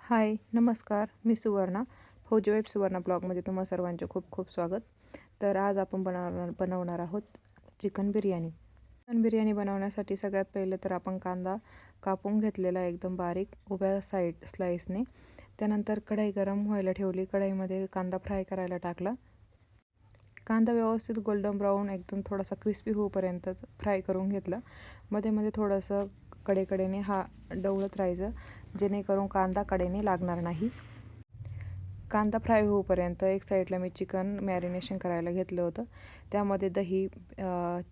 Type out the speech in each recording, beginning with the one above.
हाय, नमस्कार. मी सुवर्णा. फौजी वेब सुवर्णा ब्लॉगमध्ये तुम्हा सर्वांचे खूप खूप स्वागत. तर आज आपण बनवणार आहोत चिकन बिर्याणी. चिकन बिर्याणी बनवण्यासाठी सगळ्यात पहिले तर आपण कांदा कापून घेतलेला एकदम बारीक उभ्या स्लाईसने. त्यानंतर कढई गरम व्हायला ठेवली. कढईमध्ये कांदा फ्राय करायला टाकला. कांदा व्यवस्थित गोल्डन ब्राऊन एकदम थोडासा क्रिस्पी होईपर्यंत फ्राय करून घेतला. मध्ये मध्ये थोडंसं कडेने डवळत राहायचं, जेणेकरून कांदा कडेने लागणार नाही. कांदा फ्राय होईपर्यंत एक साईडला मी चिकन मॅरिनेशन करायला घेतलं होतं. त्यामध्ये दही,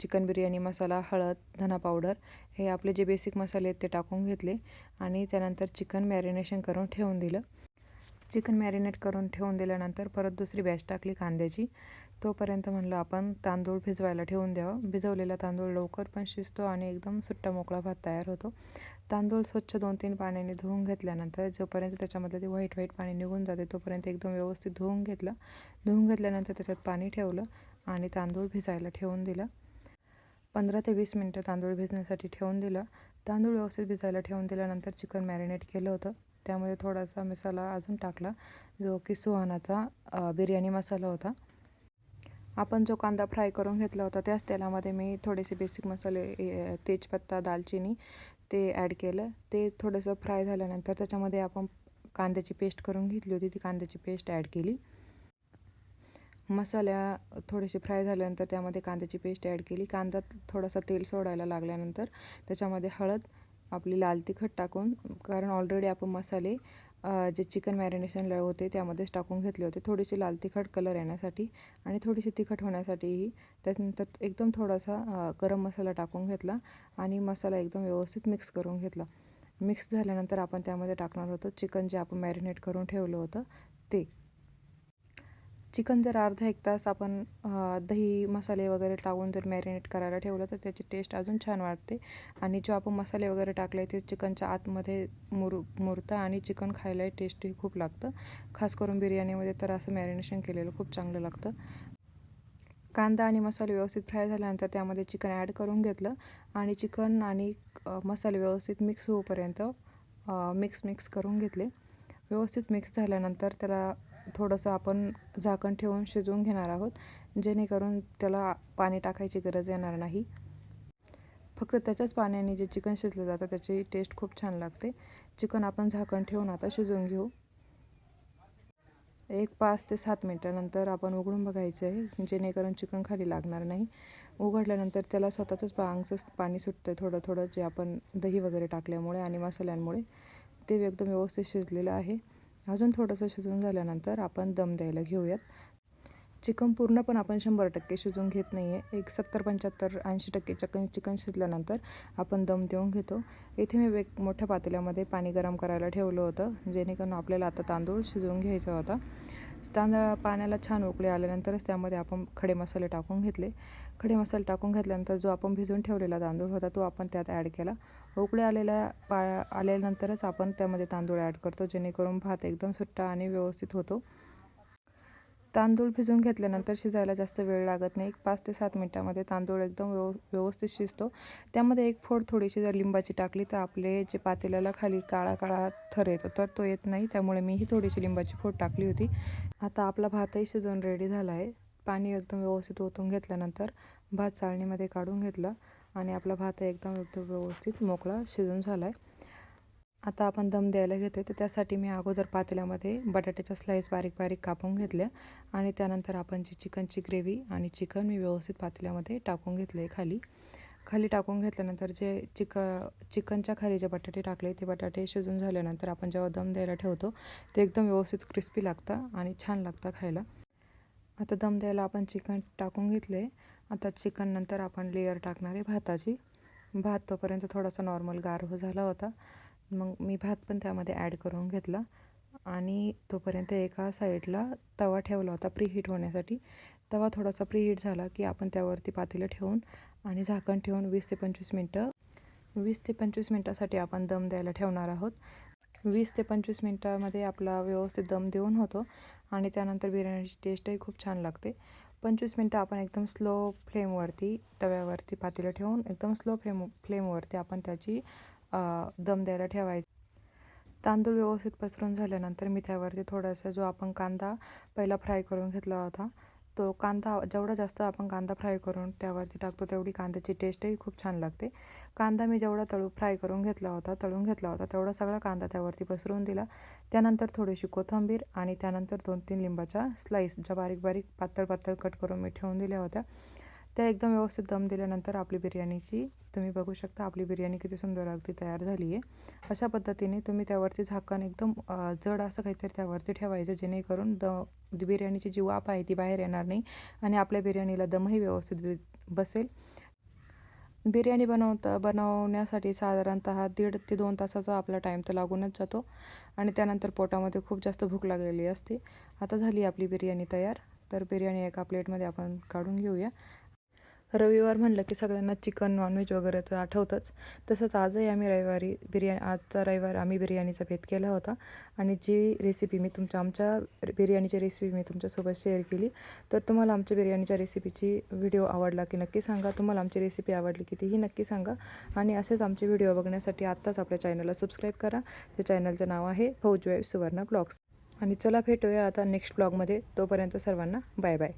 चिकन बिर्याणी मसाला, हळद, धना पावडर हे आपले जे बेसिक मसाले आहेत ते टाकून घेतले आणि त्यानंतर चिकन मॅरिनेशन करून ठेवून दिलं. चिकन मॅरिनेट करून ठेवून दिल्यानंतर परत दुसरी बॅच टाकली कांद्याची. तोपर्यंत म्हणलं आपण तांदूळ भिजवायला ठेवून द्यावं. भिजवलेला तांदूळ लवकर पण शिजतो आणि एकदम सुट्टा मोकळा भात तयार होतो. तांदूळ स्वच्छ 2-3 पाण्याने धुवून घेतल्यानंतर जोपर्यंत त्याच्यामधलं ते व्हाईट पाणी निघून जाते तोपर्यंत एकदम व्यवस्थित धुवून घेतलं. धुवून घेतल्यानंतर त्याच्यात पाणी ठेवलं आणि तांदूळ भिजायला ठेवून दिला. 15 ते 20 मिनटं तांदूळ भिजण्यासाठी ठेवून दिलं. तांदूळ व्यवस्थित भिजायला ठेवून दिल्यानंतर चिकन मॅरिनेट केलं होतं. त्यामध्ये थोडासा मसाला अजून टाकला, जो की सुहानाचा बिर्याणी मसाला होता. आपण जो कांदा फ्राय करून घेतला होता त्याच तेलामध्ये मी थोडेसे बेसिक मसाले, तेजपत्ता, दालचिनी ते ॲड केलं. ते थोडंसं फ्राय झाल्यानंतर त्याच्यामध्ये आपण कांद्याची पेस्ट करून घेतली होती, ती कांद्याची पेस्ट ॲड केली. मसाल्या थोडेसे फ्राय झाल्यानंतर त्यामध्ये कांद्याची पेस्ट ॲड केली. कांदा थोडासा तेल सोडायला लागल्यानंतर त्याच्यामध्ये हळद, आपली लाल तिखट टाकून, कारण ऑलरेडी आपण मसाले जे चिकन मॅरिनेशनला होते त्यामध्येच टाकून घेतले होते, थोडीशी लाल तिखट कलर येण्यासाठी आणि थोडीशी तिखट होण्यासाठीही. त्यानंतर एकदम थोडासा गरम मसाला टाकून घेतला आणि मसाला एकदम व्यवस्थित मिक्स करून घेतला. मिक्स झाल्यानंतर आपण त्यामध्ये टाकणार होतो चिकन जे आपण मॅरिनेट करून ठेवलं होतं ते. चिकन जर अर्धा 1 तास आपण दही मसाले वगैरे टाकून जर मॅरिनेट करायला ठेवलं तर त्याची टेस्ट अजून छान वाटते आणि जो आपण मसाले वगैरे टाकले ते चिकनच्या आतमध्ये मुरतं आणि चिकन खायलाही टेस्टी खूप लागतं. खास करून बिर्याणीमध्ये तर असं मॅरिनेशन केलेलं खूप चांगलं लागतं. कांदा आणि मसाले व्यवस्थित फ्राय झाल्यानंतर त्यामध्ये चिकन ॲड करून घेतलं आणि चिकन आणि मसाले व्यवस्थित मिक्स होईपर्यंत मिक्स करून घेतले. व्यवस्थित मिक्स झाल्यानंतर त्याला थोडंसं आपण झाकण ठेवून शिजवून घेणार आहोत, जेणेकरून त्याला पाणी टाकायची गरज येणार नाही. फक्त त्याच्याच पाण्याने जे चिकन शिजलं जातं त्याची टेस्ट खूप छान लागते. चिकन आपण झाकण ठेवून आता शिजवून घेऊ. 5 ते 7 मिनटानंतर आपण उघडून बघायचं आहे, जेणेकरून चिकन खाली लागणार नाही. उघडल्यानंतर त्याला स्वतःचंच पाणी सुटतं थोडं जे आपण दही वगैरे टाकल्यामुळे आणि मसाल्यांमुळे. ते एकदम व्यवस्थित शिजलेलं आहे. अजून थोडंसं शिजून झाल्यानंतर आपण दम द्यायला घेऊयात. चिकन पूर्ण पण आपण 100% शिजवून घेत नाही आहे. 70, 75, 80% चिकन शिजल्यानंतर आपण दम देऊन घेतो. इथे मी एक मोठ्या पातेल्यामध्ये पाणी गरम करायला ठेवलं होतं, जेणेकरून आपल्याला आता तांदूळ शिजवून घ्यायचा होता. पाण्याला छान उकळी आल्यानंतरच त्यामध्ये आपण खडे मसाले टाकून घेतले. खडे मसाले टाकून घेतल्यानंतर जो आपण भिजवून ठेवलेला तांदूळ होता तो आपण त्यात ॲड केला. उकळी आल्यानंतरच आपण त्यामध्ये तांदूळ ॲड करतो, जेणेकरून भात एकदम सुट्टा आणि व्यवस्थित होतो. तांदूळ भिजवून घेतल्यानंतर शिजायला जास्त वेळ लागत नाही. 5 ते 7 मिनटामध्ये तांदूळ एकदम व्यवस्थित शिजतो. त्यामध्ये एक फोड थोडीशी जर लिंबाची टाकली तर आपले जे पातेल्याला खाली काळा थर येतो तर तो येत नाही, त्यामुळे मीही थोडीशी लिंबाची फोड टाकली होती. आता आपला भातही शिजवून रेडी झाला आहे. पाणी एकदम व्यवस्थित ओतून घेतल्यानंतर भात चाळणीमध्ये काढून घेतला आणि आपला भात एकदम व्यवस्थित मोकळा शिजून झाला आहे. आता आपण दम द्यायला घेतो आहे, तर त्यासाठी मी अगोदर पातेल्यामध्ये बटाट्याच्या स्लाईस बारीक कापून घेतल्या आणि त्यानंतर आपण जी चिकनची ग्रेव्ही आणि चिकन मी व्यवस्थित पातेल्यामध्ये टाकून घेतलं आहे. खाली टाकून घेतल्यानंतर जे चिकनच्या खाली जे बटाटे टाकले ते बटाटे शिजून झाल्यानंतर आपण जेव्हा दम द्यायला ठेवतो ते एकदम व्यवस्थित क्रिस्पी लागतं आणि छान लागतं खायला. आता दम द्यायला आपण चिकन टाकून घेतले. आता चिकन नंतर आपण लेयर टाकणार आहे भाताची. भात तोपर्यंत थोडासा नॉर्मल गार झाला होता. मग मी भात पण त्यामध्ये ॲड करून घेतला आणि तोपर्यंत एका साईडला तवा ठेवला होता प्रीहीट होण्यासाठी. तवा थोडासा प्रीहीट झाला की आपण त्यावरती पातेलं ठेवून आणि झाकण ठेवून 20 ते 25 मिनटासाठी आपण दम द्यायला ठेवणार आहोत. 20 ते 25 मिनटामध्ये आपला व्यवस्थित दम देऊन होतो आणि त्यानंतर बिर्याणीची टेस्टही खूप छान लागते. 25 मिनटं आपण एकदम स्लो फ्लेमवरती तव्यावरती पातेलं ठेवून एकदम स्लो फ्लेमवरती आपण त्याची दम द्यायला ठेवायचं. तांदूळ व्यवस्थित पसरून झाल्यानंतर मी त्यावरती थोडासा जो आपण कांदा पहिला फ्राय करून घेतला होता, तो कांदा जेवढा जास्त आपण कांदा फ्राय करून त्यावरती टाकतो तेवढी कांद्याची टेस्टही खूप छान लागते. कांदा मी जेवढा फ्राय करून घेतला होता, तळून घेतला होता, तेवढा सगळा कांदा त्यावरती पसरून दिला. त्यानंतर थोडीशी कोथिंबीर आणि त्यानंतर 2-3 लिंबाच्या स्लाईस ज्या बारीक बारीक पातळ पातळ कट करून मी ठेवून दिल्या होत्या, त्या एकदम व्यवस्थित दम दिल्यानंतर आपली बिर्याणीची तुम्ही बघू शकता आपली बिर्याणी किती सुंदर अगदी तयार झाली आहे. अशा पद्धतीने तुम्ही त्यावरती झाकण एकदम जड असं काहीतरी त्यावरती ठेवायचं, जेणेकरून बिर्याणीची जी वाफ आहे ती बाहेर येणार नाही आणि आपल्या बिर्याणीला दमही व्यवस्थित बसेल. बिर्याणी बनवण्यासाठी साधारणतः 1.5 ते 2 तासाचा आपला टाईम तर लागूनच जातो आणि त्यानंतर पोटामध्ये खूप जास्त भूक लागलेली असते. आता झाली आपली बिर्याणी तयार. तर बिर्याणी एका प्लेटमध्ये आपण काढून घेऊया. रविवार म्हणलं की सगळ्यांना चिकन नॉनव्हेज वगैरे तर आठवतंच. तसंच आजही आम्ही आजचा रविवार आम्ही बिर्याणीचा बेत केला होता आणि जी रेसिपी मी आमच्या बिर्याणीची रेसिपी मी तुमच्यासोबत शेअर केली. तर तुम्हाला आमच्या बिर्याणीच्या रेसिपीची व्हिडिओ आवडला की नक्की सांगा. तुम्हाला आमची रेसिपी आवडली की तीही नक्की सांगा. आणि असेच आमचे व्हिडिओ बघण्यासाठी आत्ताच आपल्या चॅनलला सबस्क्राईब करा. त्या चॅनलचं नाव आहे फौजी वाईफ सुवर्णा ब्लॉग्स. आणि चला भेटूया आता नेक्स्ट ब्लॉगमध्ये. तोपर्यंत सर्वांना बाय बाय.